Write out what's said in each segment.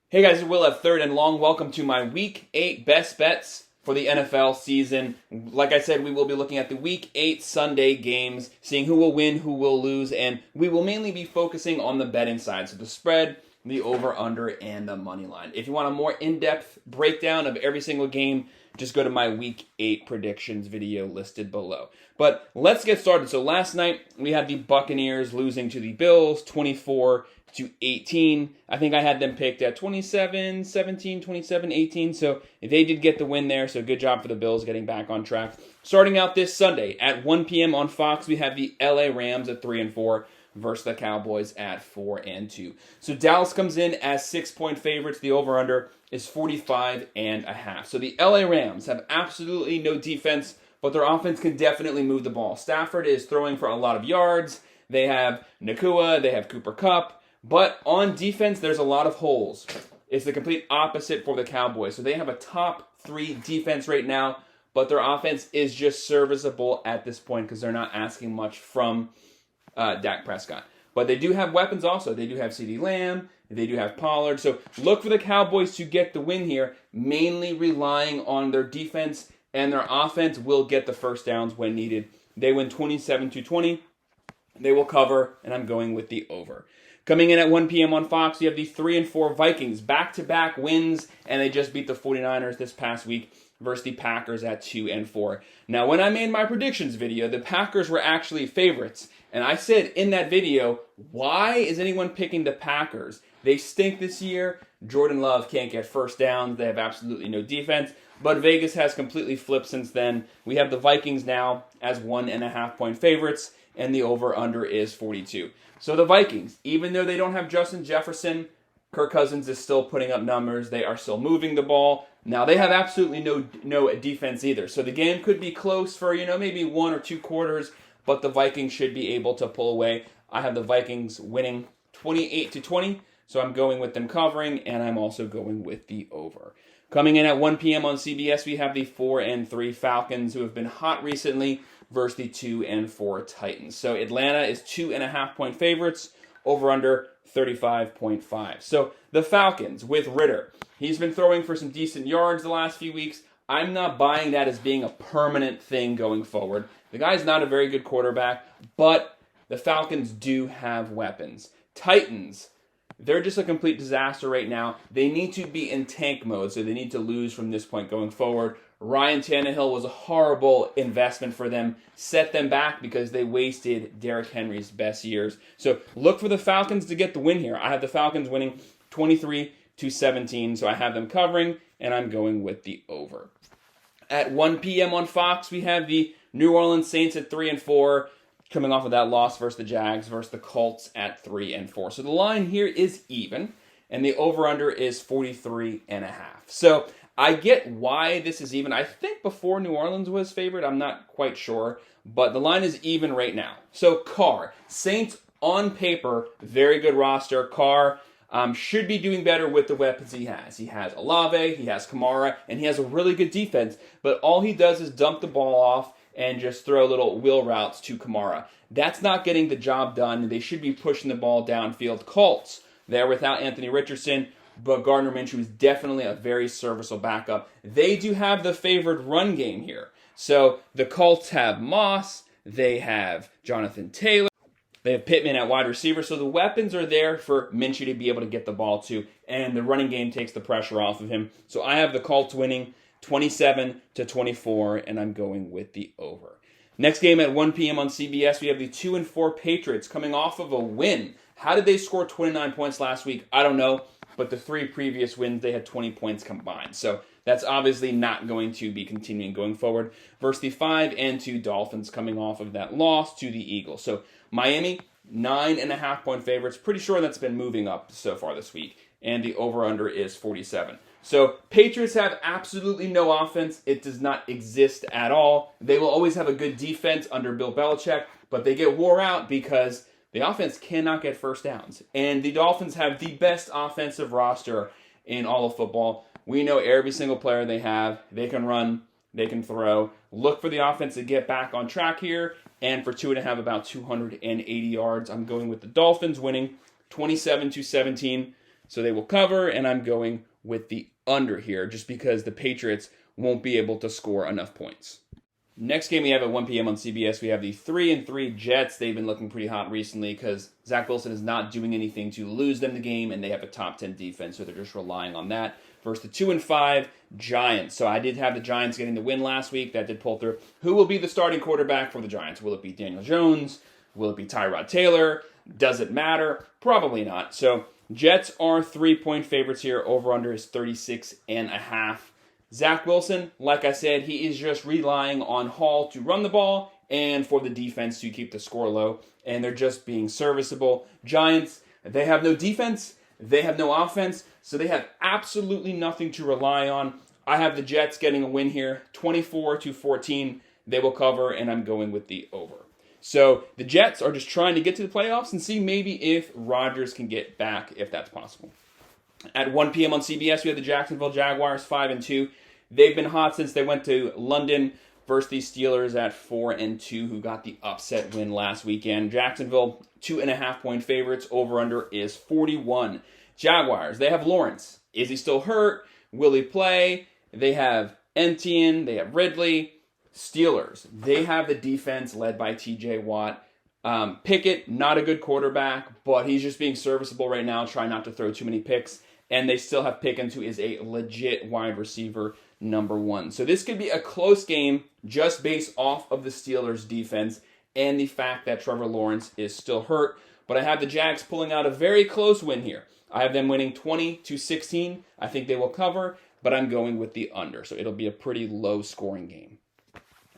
Hey guys, it's Will at Third and Long. Welcome to my Week 8 best bets for the NFL season. Like I said, we will be looking at the Week 8 Sunday games, seeing who will win, who will lose, and we will mainly be focusing on the betting side, so the spread, the over-under, and the money line. If you want a more in-depth breakdown of every single game, just go to my Week 8 predictions video listed below. But let's get started. So last night, we had the Buccaneers losing to the Bills, 24-18. I think I had them picked at 27-17, 27-18. So they did get the win there. So good job for the Bills getting back on track. Starting out this Sunday at 1 p.m. on Fox, we have the LA Rams at 3-4 versus the Cowboys at 4-2. So Dallas comes in as 6-point favorites. The over-under is 45.5. So the LA Rams have absolutely no defense, but their offense can definitely move the ball. Stafford is throwing for a lot of yards. They have Nakua, they have Cooper Kupp, but on defense, there's a lot of holes. It's the complete opposite for the Cowboys. So they have a top 3 defense right now, but their offense is just serviceable at this point because they're not asking much from Dak Prescott. But they do have weapons also. They do have CeeDee Lamb. They do have Pollard. So look for the Cowboys to get the win here, mainly relying on their defense, and their offense will get the first downs when needed. They win 27-20. They will cover, and I'm going with the over. Coming in at 1 p.m. on Fox, you have the 3-4 Vikings. Back-to-back wins, and they just beat the 49ers this past week versus the Packers at 2-4. Now, when I made my predictions video, the Packers were actually favorites. And I said in that video, why is anyone picking the Packers? They stink this year. Jordan Love can't get first downs. They have absolutely no defense. But Vegas has completely flipped since then. We have the Vikings now as 1.5-point favorites, and the over-under is 42. So the Vikings, even though they don't have Justin Jefferson, Kirk Cousins is still putting up numbers. They are still moving the ball. Now, they have absolutely no defense either. So the game could be close for, maybe 1 or 2 quarters, but the Vikings should be able to pull away. I have the Vikings winning 28-20, so I'm going with them covering, and I'm also going with the over. Coming in at 1 p.m. on CBS, we have the 4-3 Falcons, who have been hot recently, versus the 2-4 Titans. So Atlanta is 2.5-point favorites, over under 35.5. So the Falcons with Ritter, he's been throwing for some decent yards the last few weeks. I'm not buying that as being a permanent thing going forward. The guy's not a very good quarterback, but the Falcons do have weapons. Titans, they're just a complete disaster right now. They need to be in tank mode, so they need to lose from this point going forward. Ryan Tannehill was a horrible investment for them, set them back because they wasted Derrick Henry's best years. So look for the Falcons to get the win here. I have the Falcons winning 23-17, so I have them covering, and I'm going with the over. At 1 p.m. on Fox, we have the New Orleans Saints at 3-4, coming off of that loss versus the Jags versus the Colts at 3-4. So the line here is even, and the over-under is 43.5. So I get why this is even. I think before New Orleans was favored, I'm not quite sure, but the line is even right now. So Carr, Saints on paper, very good roster. Carr should be doing better with the weapons he has. He has Olave, he has Kamara, and he has a really good defense, but all he does is dump the ball off and just throw little wheel routes to Kamara. That's not getting the job done. They should be pushing the ball downfield. Colts, they're without Anthony Richardson, but Gardner Minshew is definitely a very serviceable backup. They do have the favored run game here. So the Colts have Moss, they have Jonathan Taylor, they have Pittman at wide receiver, so the weapons are there for Minshew to be able to get the ball to, and the running game takes the pressure off of him. So I have the Colts winning 27-24, and I'm going with the over. Next game at 1 p.m. on CBS, we have the 2-4 Patriots coming off of a win. How did they score 29 points last week? I don't know, but the 3 previous wins, they had 20 points combined. So that's obviously not going to be continuing going forward. Versus the 5-2 Dolphins coming off of that loss to the Eagles. So Miami, 9.5-point favorites. Pretty sure that's been moving up so far this week. And the over-under is 47. So Patriots have absolutely no offense. It does not exist at all. They will always have a good defense under Bill Belichick, but they get wore out because the offense cannot get first downs. And the Dolphins have the best offensive roster in all of football. We know every single player they have. They can run, they can throw. Look for the offense to get back on track here. And for 2.5, about 280 yards. I'm going with the Dolphins winning 27-17. So they will cover, and I'm going with the under here just because the Patriots won't be able to score enough points. Next game we have at 1 p.m. on CBS, we have the 3-3 Jets. They've been looking pretty hot recently because Zach Wilson is not doing anything to lose them the game, and they have a top 10 defense, so they're just relying on that. Versus the 2-5 Giants. So I did have the Giants getting the win last week. That did pull through. Who will be the starting quarterback for the Giants? Will it be Daniel Jones? Will it be Tyrod Taylor? Does it matter? Probably not. So Jets are 3-point favorites here. Over-under is 36.5. Zach Wilson, like I said, he is just relying on Hall to run the ball and for the defense to keep the score low, and they're just being serviceable. Giants, they have no defense, they have no offense, so they have absolutely nothing to rely on. I have the Jets getting a win here, 24-14. They will cover, and I'm going with the over. So the Jets are just trying to get to the playoffs and see maybe if Rodgers can get back, if that's possible. At 1 p.m. on CBS, we have the Jacksonville Jaguars, 5-2. They've been hot since they went to London versus the Steelers at 4-2, who got the upset win last weekend. Jacksonville, 2.5-point favorites. Over-under is 41. Jaguars, they have Lawrence. Is he still hurt? Will he play? They have Etienne. They have Ridley. Steelers, they have the defense led by T.J. Watt. Pickett, not a good quarterback, but he's just being serviceable right now, trying not to throw too many picks. And they still have Pickens, who is a legit wide receiver number 1. So this could be a close game just based off of the Steelers' defense and the fact that Trevor Lawrence is still hurt. But I have the Jags pulling out a very close win here. I have them winning 20-16. I think they will cover, but I'm going with the under. So it'll be a pretty low-scoring game.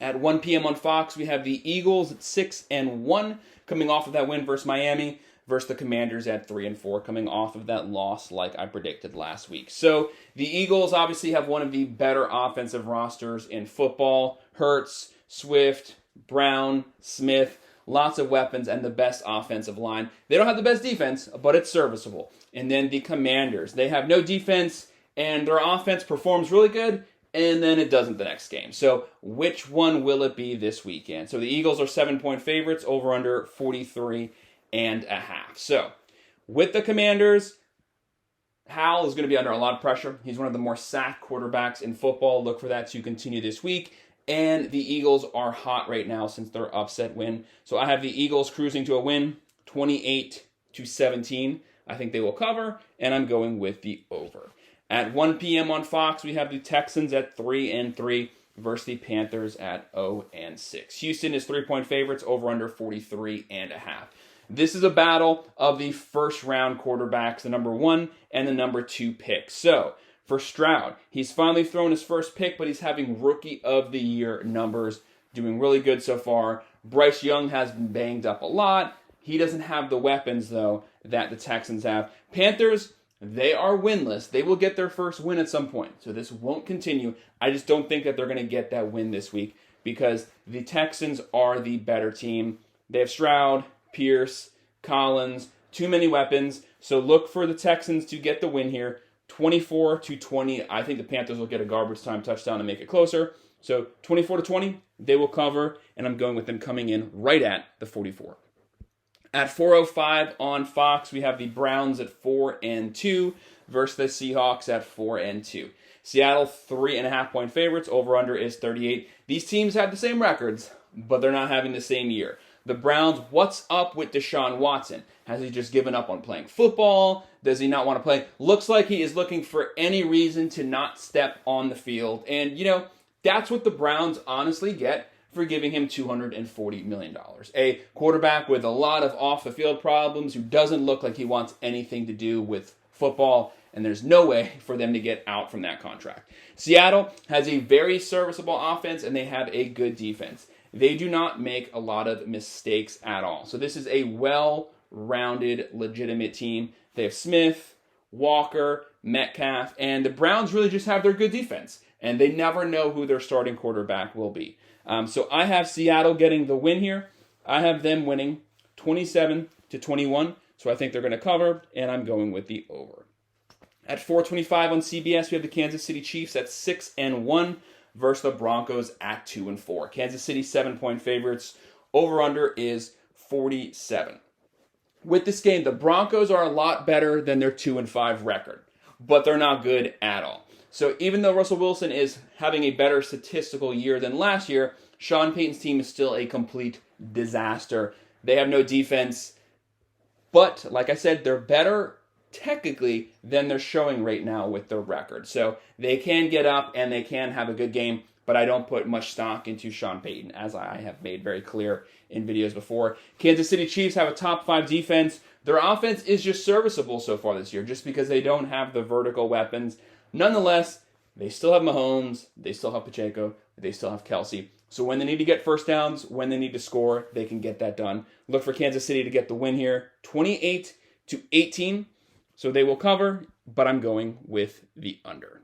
At 1 p.m. on Fox, we have the Eagles at 6-1, coming off of that win versus Miami, versus the Commanders at 3-4, coming off of that loss like I predicted last week. So the Eagles obviously have one of the better offensive rosters in football. Hurts, Swift, Brown, Smith, lots of weapons, and the best offensive line. They don't have the best defense, but it's serviceable. And then the Commanders, they have no defense, and their offense performs really good, and then it doesn't the next game. So which one will it be this weekend? So the Eagles are 7-point favorites, over under 43.5. So with the Commanders, Hal is going to be under a lot of pressure. He's one of the more sacked quarterbacks in football. Look for that to continue this week. And the Eagles are hot right now since their upset win. So I have the Eagles cruising to a win, 28-17. I think they will cover, and I'm going with the over. At 1 p.m. on Fox, we have the Texans at 3-3 versus the Panthers at 0-6. Houston is 3-point favorites, over under 43.5. This is a battle of the first-round quarterbacks, the number 1 and the number 2 picks. So for Stroud, he's finally thrown his first pick, but he's having Rookie of the Year numbers, doing really good so far. Bryce Young has been banged up a lot. He doesn't have the weapons, though, that the Texans have. Panthers, they are winless. They will get their first win at some point, so this won't continue. I just don't think that they're going to get that win this week because the Texans are the better team. They have Stroud, Pierce, Collins, too many weapons, so look for the Texans to get the win here. 24-20. I think the Panthers will get a garbage time touchdown and make it closer. So 24-20, they will cover, and I'm going with them coming in right at the 44. At 4:05 on Fox, we have the Browns at 4-2 versus the Seahawks at 4-2. Seattle, 3.5-point favorites. Over-under is 38. These teams have the same records, but they're not having the same year. The Browns, what's up with Deshaun Watson? Has he just given up on playing football? Does he not want to play? Looks like he is looking for any reason to not step on the field. And, that's what the Browns honestly get for giving him $240 million. A quarterback with a lot of off-the-field problems who doesn't look like he wants anything to do with football, and there's no way for them to get out from that contract. Seattle has a very serviceable offense, and they have a good defense. They do not make a lot of mistakes at all. So this is a well-rounded, legitimate team. They have Smith, Walker, Metcalf, and the Browns really just have their good defense, and they never know who their starting quarterback will be. So I have Seattle getting the win here. I have them winning 27-21, so I think they're going to cover, and I'm going with the over. At 4:25 on CBS, we have the Kansas City Chiefs at 6-1 versus the Broncos at 2-4. Kansas City 7-point favorites. Over-under is 47. with this game, the Broncos are a lot better than their 2-5 record, but they're not good at all. So even though Russell Wilson is having a better statistical year than last year, Sean Payton's team is still a complete disaster. They have no defense, but like I said, they're better technically than they're showing right now with their record. So they can get up and they can have a good game, but I don't put much stock into Sean Payton, as I have made very clear in videos before. Kansas City Chiefs have a top 5 defense. Their offense is just serviceable so far this year, just because they don't have the vertical weapons. Nonetheless, they still have Mahomes, they still have Pacheco, they still have Kelsey. So when they need to get first downs, when they need to score, they can get that done. Look for Kansas City to get the win here, 28-18. So they will cover, but I'm going with the under.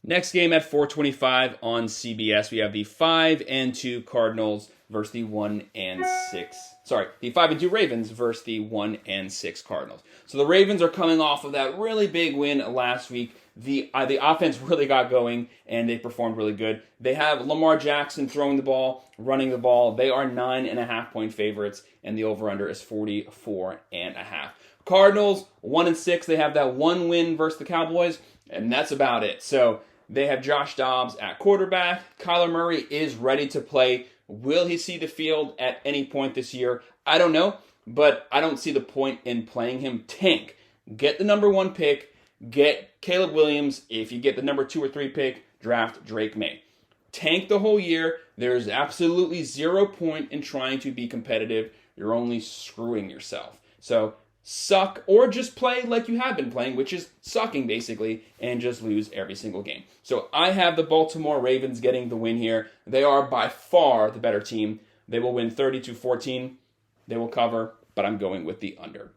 Next game at 4:25 on CBS, we have the 5-2 Cardinals versus the 1-6. The 5-2 Ravens versus the 1-6 Cardinals. So the Ravens are coming off of that really big win last week. The offense really got going, and they performed really good. They have Lamar Jackson throwing the ball, running the ball. They are 9.5-point favorites, and the over-under is 44.5. Cardinals, 1-6. They have that one win versus the Cowboys, and that's about it. So they have Josh Dobbs at quarterback. Kyler Murray is ready to play. Will he see the field at any point this year? I don't know, but I don't see the point in playing him. Tank. Get the number 1 pick. Get Caleb Williams. If you get the number 2 or 3 pick, draft Drake May. Tank the whole year. There's absolutely 0 point in trying to be competitive. You're only screwing yourself. So suck, or just play like you have been playing, which is sucking basically, and just lose every single game. So I have the Baltimore Ravens getting the win here. They are by far the better team. They will win 30-14. They will cover, but I'm going with the under.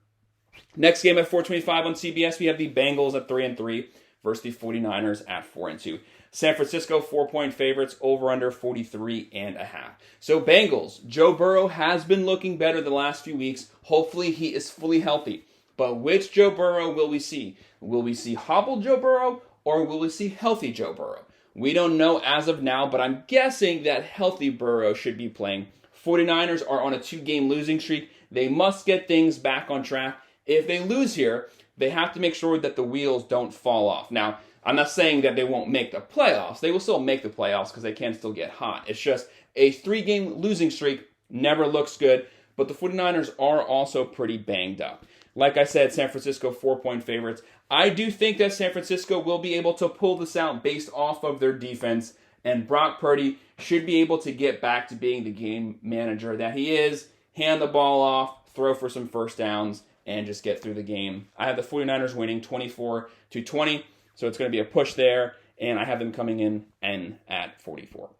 Next game at 4:25 on CBS, we have the Bengals at 3-3 versus the 49ers at 4-2. San Francisco, 4-point favorites, over-under 43.5. So Bengals, Joe Burrow has been looking better the last few weeks. Hopefully he is fully healthy. But which Joe Burrow will we see? Will we see hobbled Joe Burrow, or will we see healthy Joe Burrow? We don't know as of now, but I'm guessing that healthy Burrow should be playing. 49ers are on a 2-game losing streak. They must get things back on track. If they lose here, they have to make sure that the wheels don't fall off. Now, I'm not saying that they won't make the playoffs. They will still make the playoffs because they can still get hot. It's just a 3-game losing streak never looks good, but the 49ers are also pretty banged up. Like I said, San Francisco 4-point favorites. I do think that San Francisco will be able to pull this out based off of their defense, and Brock Purdy should be able to get back to being the game manager that he is, hand the ball off, throw for some first downs, and just get through the game. I have the 49ers winning 24-20, so it's going to be a push there, and I have them coming in at 44.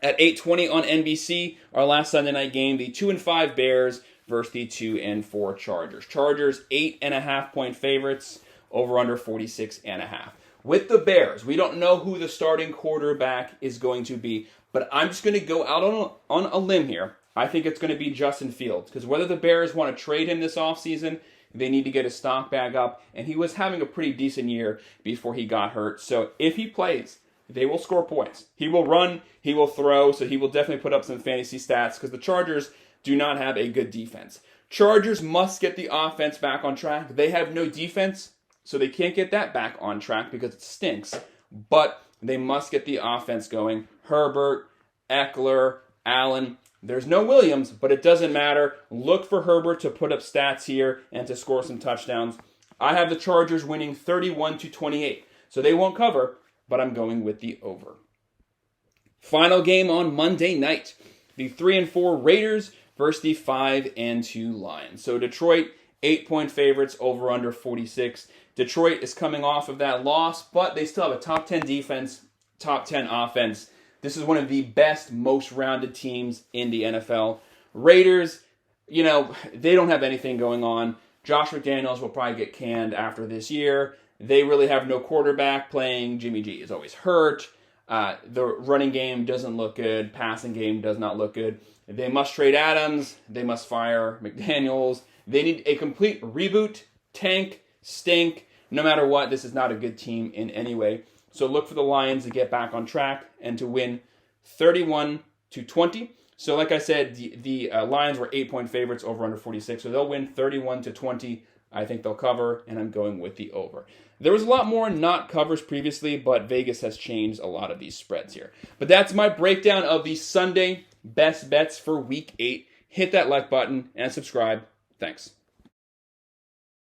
At 8:20 on NBC, our last Sunday night game, the 2-5 Bears versus the 2-4 Chargers. Chargers, 8.5-point favorites, over under 46.5. With the Bears, we don't know who the starting quarterback is going to be, but I'm just going to go out on a limb here. I think it's going to be Justin Fields, because whether the Bears want to trade him this offseason, they need to get his stock back up, and he was having a pretty decent year before he got hurt. So if he plays, they will score points. He will run, he will throw, so he will definitely put up some fantasy stats, because the Chargers do not have a good defense. Chargers must get the offense back on track. They have no defense, so they can't get that back on track because it stinks. But they must get the offense going. Herbert, Eckler, Allen. There's no Williams, but it doesn't matter. Look for Herbert to put up stats here and to score some touchdowns. I have the Chargers winning 31-28. So they won't cover, but I'm going with the over. Final game on Monday night. The 3-4 Raiders versus the 5-2 Lions. So Detroit, 8-point favorites, over under 46. Detroit is coming off of that loss, but they still have a top 10 defense, top 10 offense. This is one of the best, most rounded teams in the NFL. Raiders, they don't have anything going on. Josh McDaniels will probably get canned after this year. They really have no quarterback playing. Jimmy G is always hurt. The running game doesn't look good. Passing game does not look good. They must trade Adams. They must fire McDaniels. They need a complete reboot, tank, stink. No matter what, this is not a good team in any way. So look for the Lions to get back on track and to win 31-20. So like I said, the Lions were 8-point favorites over under 46, so they'll win 31-20. I think they'll cover, and I'm going with the over. There was a lot more not covers previously, but Vegas has changed a lot of these spreads here. But that's my breakdown of the Sunday best bets for Week 8. Hit that like button and subscribe. Thanks.